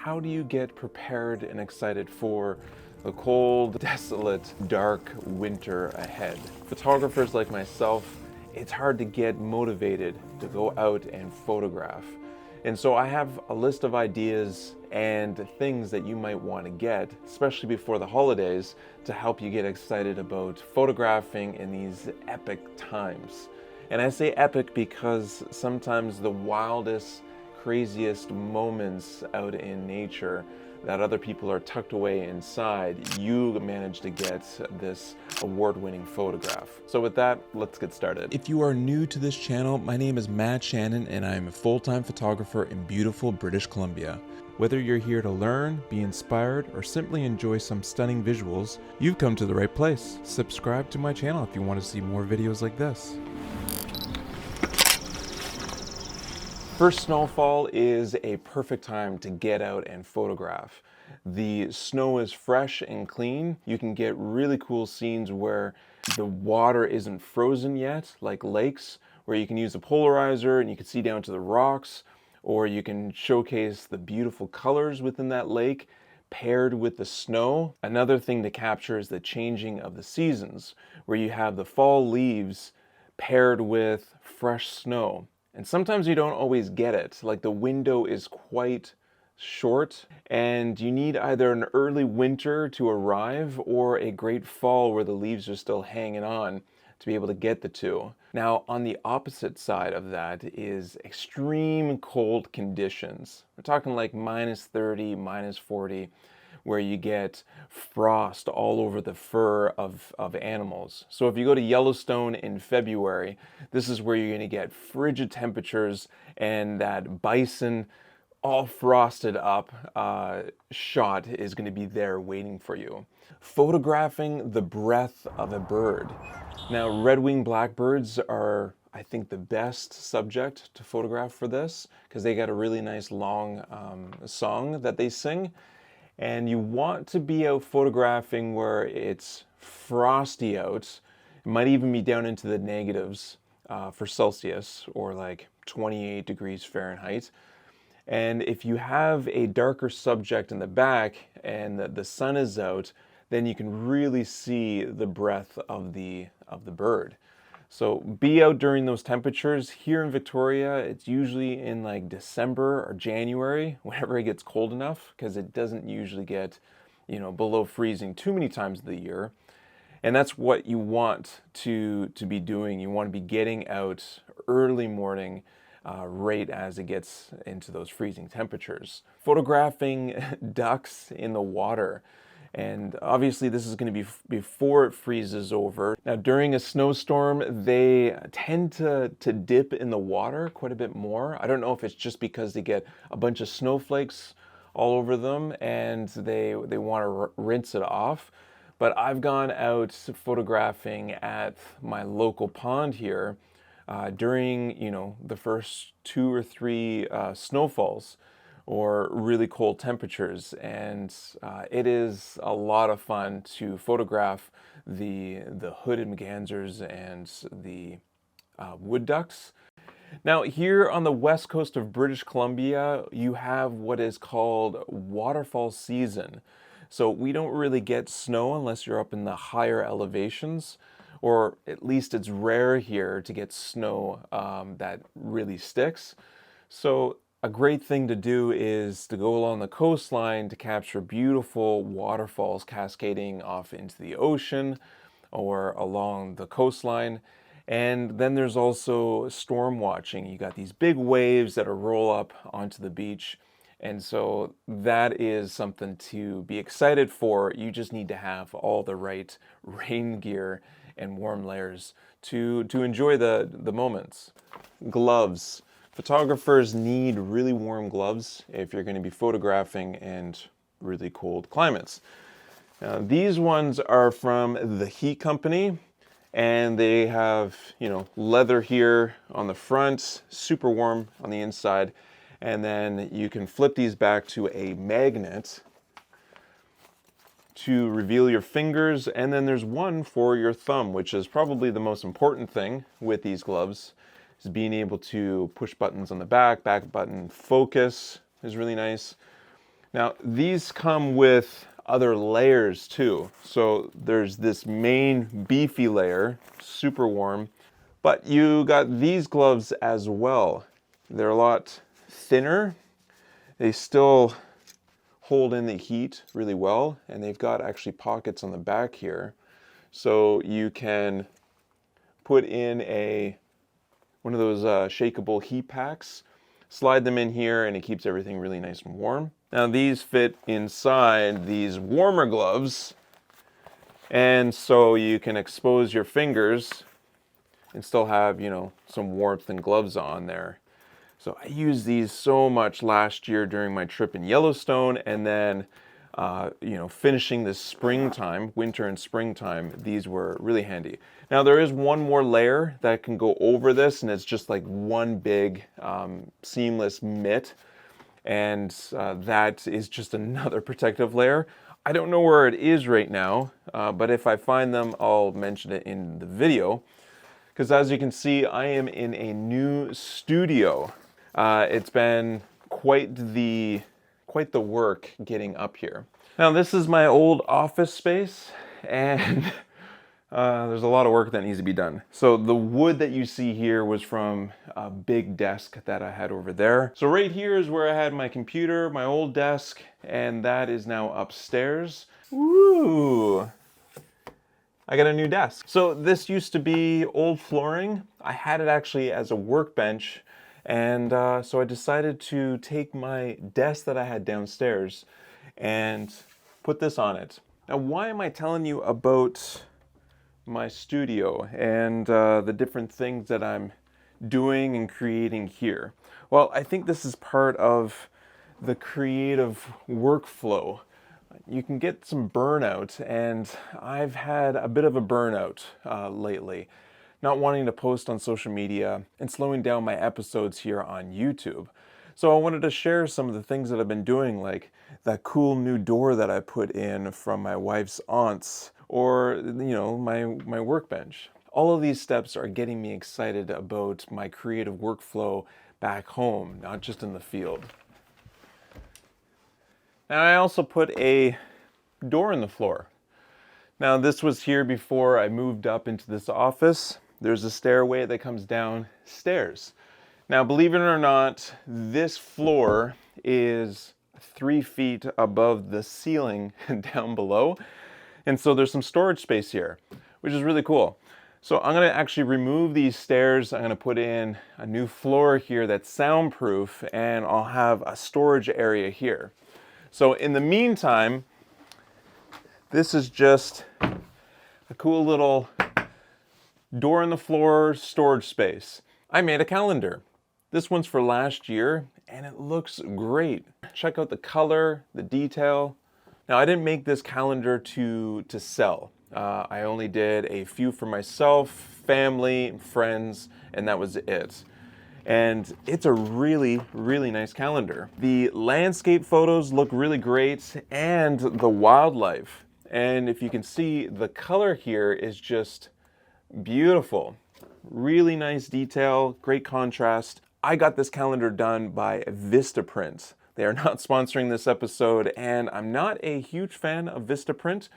how do you get prepared and excited for the cold, desolate, dark winter ahead? Photographers like myself, it's hard to get motivated to go out and photograph. And so I have a list of ideas and things that you might want to get, especially before the holidays, to help you get excited about photographing in these epic times. And I say epic because sometimes the wildest, craziest moments out in nature that other people are tucked away inside, you manage to get this award-winning photograph. So with that, let's get started. If you are new to this channel, my name is Shannon and I'm a full-time photographer in beautiful British Columbia. Whether you're here to learn, be inspired, or simply enjoy some stunning visuals, you've come to the right place. Subscribe to my channel if you want to see more videos like this. First snowfall is a perfect time to get out and photograph. The snow is fresh and clean. You can get really cool scenes where the water isn't frozen yet, like lakes, where you can use a polarizer and you can see down to the rocks, or you can showcase the beautiful colors within that lake paired with the snow. Another thing to capture is the changing of the seasons, where you have the fall leaves paired with fresh snow. And sometimes you don't always get it, like the window is quite short and you need either an early winter to arrive or a great fall where the leaves are still hanging on to be able to get the two. Now, on the opposite side of that is extreme cold conditions. We're talking like -30, -40, where you get frost all over the fur of animals. So if you go to Yellowstone in February, this is where you're gonna get frigid temperatures and that bison all frosted up shot is gonna be there waiting for you. Photographing the breath of a bird. Now, red-winged blackbirds are, I think, the best subject to photograph for this because they got a really nice long song that they sing. And you want to be out photographing where it's frosty out. It might even be down into the negatives for Celsius, or like 28 degrees Fahrenheit. And if you have a darker subject in the back and the sun is out, then you can really see the breath of the bird. So be out during those temperatures. Here in Victoria, it's usually in like December or January, whenever it gets cold enough, because it doesn't usually get, below freezing too many times of the year. And that's what you want to be doing. You want to be getting out early morning, right as it gets into those freezing temperatures. Photographing ducks in the water. And obviously this is going to be before it freezes over. Now during a snowstorm, they tend to dip in the water quite a bit more. I don't know if it's just because they get a bunch of snowflakes all over them and they want to rinse it off. But I've gone out photographing at my local pond here during, the first 2 or 3 snowfalls or really cold temperatures, and it is a lot of fun to photograph the hooded mergansers and the wood ducks. Now here on the west coast of British Columbia, you have what is called waterfall season. So we don't really get snow unless you're up in the higher elevations, or at least it's rare here to get snow that really sticks. So a great thing to do is to go along the coastline to capture beautiful waterfalls cascading off into the ocean or along the coastline. And then there's also storm watching. You got these big waves that roll up onto the beach. And so that is something to be excited for. You just need to have all the right rain gear and warm layers to enjoy the moments. Gloves. Photographers need really warm gloves if you're going to be photographing in really cold climates. These ones are from the Heat Company, and they have, leather here on the front, super warm on the inside, and then you can flip these back to a magnet to reveal your fingers, and then there's one for your thumb, which is probably the most important thing with these gloves, is being able to push buttons on the back button focus is really nice. Now, these come with other layers too. So there's this main beefy layer, super warm, but you got these gloves as well. They're a lot thinner. They still hold in the heat really well, and they've got actually pockets on the back here. So you can put in one of those shakeable heat packs, slide them in here, and it keeps everything really nice and warm. Now these fit inside these warmer gloves, and so you can expose your fingers and still have, you know, some warmth and gloves on there. So I used these so much last year during my trip in Yellowstone, and then you know, finishing this springtime, winter and springtime, these were really handy. Now there is one more layer that can go over this, and it's just like one big seamless mitt, and that is just another protective layer. I don't know where it is right now, but if I find them, I'll mention it in the video. Because as you can see, I am in a new studio. It's been quite the work getting up here. Now this is my old office space, and there's a lot of work that needs to be done. So the wood that you see here was from a big desk that I had over there. So right here is where I had my computer, my old desk, and that is now upstairs. Woo! I got a new desk. So this used to be old flooring. I had it actually as a workbench, and so I decided to take my desk that I had downstairs and put this on it. Now, why am I telling you about my studio and the different things that I'm doing and creating here? Well, I think this is part of the creative workflow. You can get some burnout, and I've had a bit of a burnout lately. Not wanting to post on social media and slowing down my episodes here on YouTube. So I wanted to share some of the things that I've been doing, like that cool new door that I put in from my wife's aunts, or, you know, my workbench. All of these steps are getting me excited about my creative workflow back home, not just in the field. Now I also put a door in the floor. Now this was here before I moved up into this office. There's a stairway that comes downstairs. Now believe it or not, this floor is 3 feet above the ceiling down below. And so there's some storage space here, which is really cool. So I'm gonna actually remove these stairs. I'm gonna put in a new floor here that's soundproof, and I'll have a storage area here. So in the meantime, this is just a cool little door in the floor storage space. I made a calendar. This one's for last year, and it looks great. Check out the color, the detail. Now I didn't make this calendar to sell. I only did a few for myself, family, friends, and that was it. And it's a really, really nice calendar. The landscape photos look really great, and the wildlife. And if you can see, the color here is just beautiful. Really nice detail, great contrast. I got this calendar done by Vistaprint. They are not sponsoring this episode, and I'm not a huge fan of Vistaprint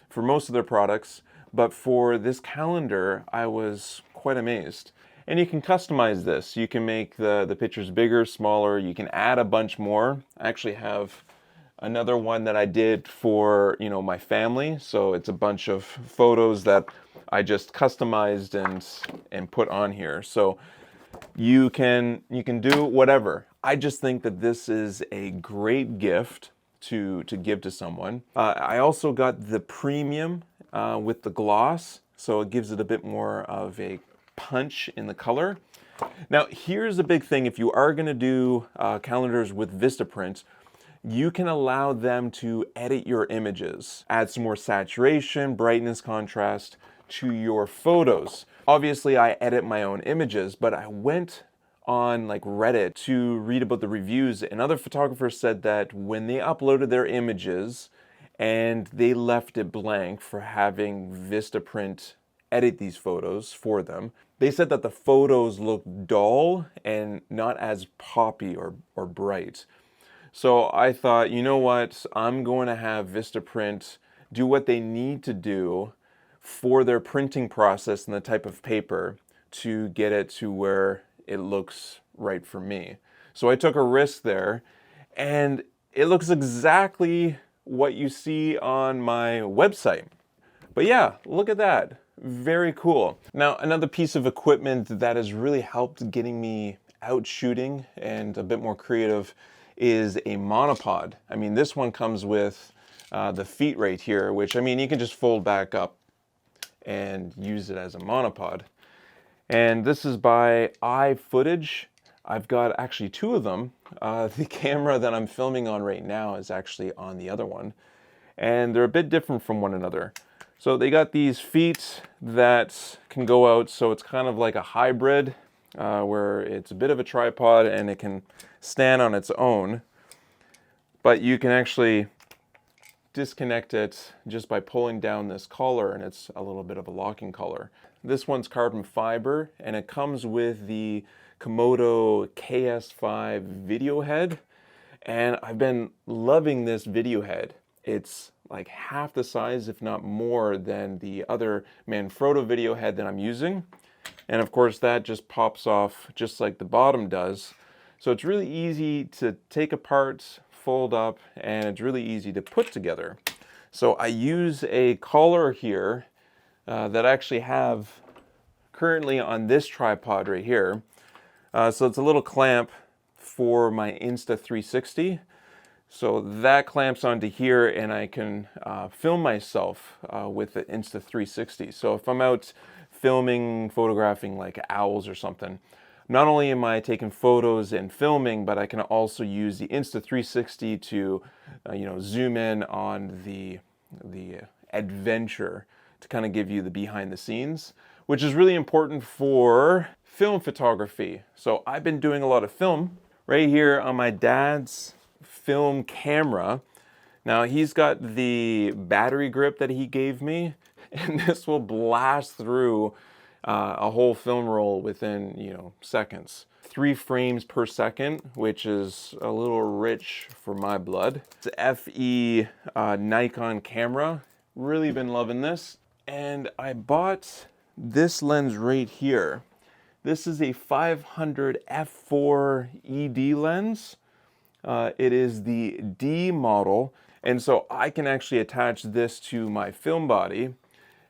for most of their products, but for this calendar, I was quite amazed. And you can customize this. You can make the pictures bigger, smaller. You can add a bunch more. I actually have another one that I did for, you know, my family. So it's a bunch of photos that I just customized and put on here. So you can do whatever. I just think that this is a great gift to give to someone. I also got the premium with the gloss, so it gives it a bit more of a punch in the color. Now here's a big thing: if you are going to do calendars with Vistaprint, you can allow them to edit your images, add some more saturation, brightness, contrast to your photos. Obviously I edit my own images, but I went on like Reddit to read about the reviews, and other photographers said that when they uploaded their images and they left it blank for having Vistaprint edit these photos for them, they said that the photos look dull and not as poppy or bright. So I thought, you know what, I'm going to have Vistaprint do what they need to do for their printing process and the type of paper to get it to where it looks right for me. So I took a risk there, and it looks exactly what you see on my website. But yeah, look at that. Very cool. Now, another piece of equipment that has really helped getting me out shooting and a bit more creative is a monopod. I mean, this one comes with the feet right here, which, I mean, you can just fold back up and use it as a monopod. And this is by iFootage. I've got actually two of them. The camera that I'm filming on right now is actually on the other one, and they're a bit different from one another. So they got these feet that can go out, so it's kind of like a hybrid where it's a bit of a tripod and it can stand on its own, but you can actually disconnect it just by pulling down this collar, and it's a little bit of a locking collar. This one's carbon fiber, and it comes with the Komodo KS5 video head, and I've been loving this video head. It's like half the size, if not more, than the other Manfrotto video head that I'm using. And of course that just pops off just like the bottom does. So it's really easy to take apart, fold up, and it's really easy to put together. So I use a collar here that I actually have currently on this tripod right here. So it's a little clamp for my Insta360. So that clamps onto here, and I can film myself with the Insta360. So if I'm out filming, photographing like owls or something, not only am I taking photos and filming, but I can also use the Insta360 to zoom in on the adventure to kind of give you the behind the scenes, which is really important for film photography. So I've been doing a lot of film right here on my dad's film camera. Now he's got the battery grip that he gave me, and this will blast through a whole film roll within seconds. 3 frames per second, which is a little rich for my blood. It's an FE Nikon camera. Really been loving this. And I bought this lens right here. This is a 500 f4 ED lens. It is the D model, and so I can actually attach this to my film body,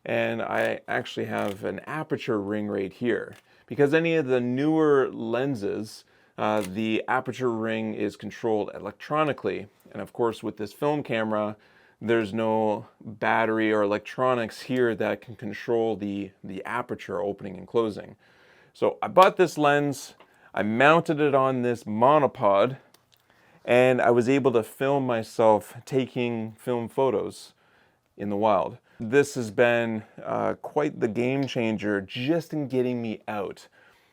and I actually have an aperture ring right here. Because any of the newer lenses, the aperture ring is controlled electronically, and of course with this film camera, there's no battery or electronics here that can control the aperture opening and closing. So I bought this lens, I mounted it on this monopod, and I was able to film myself taking film photos in the wild. This has been quite the game changer just in getting me out.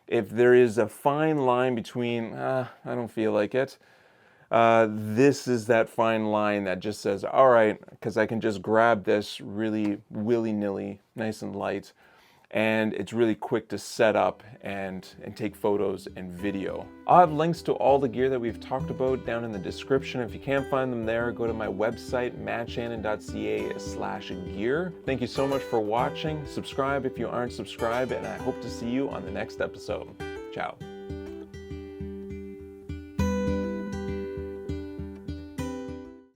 If there is a fine line between, I don't feel like it, this is that fine line that just says, all right, because I can just grab this really willy-nilly, nice and light, and it's really quick to set up and take photos and video. I'll have links to all the gear that we've talked about down in the description. If you can't find them there, go to my website, mattshannon.ca/gear. Thank you so much for watching. Subscribe if you aren't subscribed, and I hope to see you on the next episode. Ciao.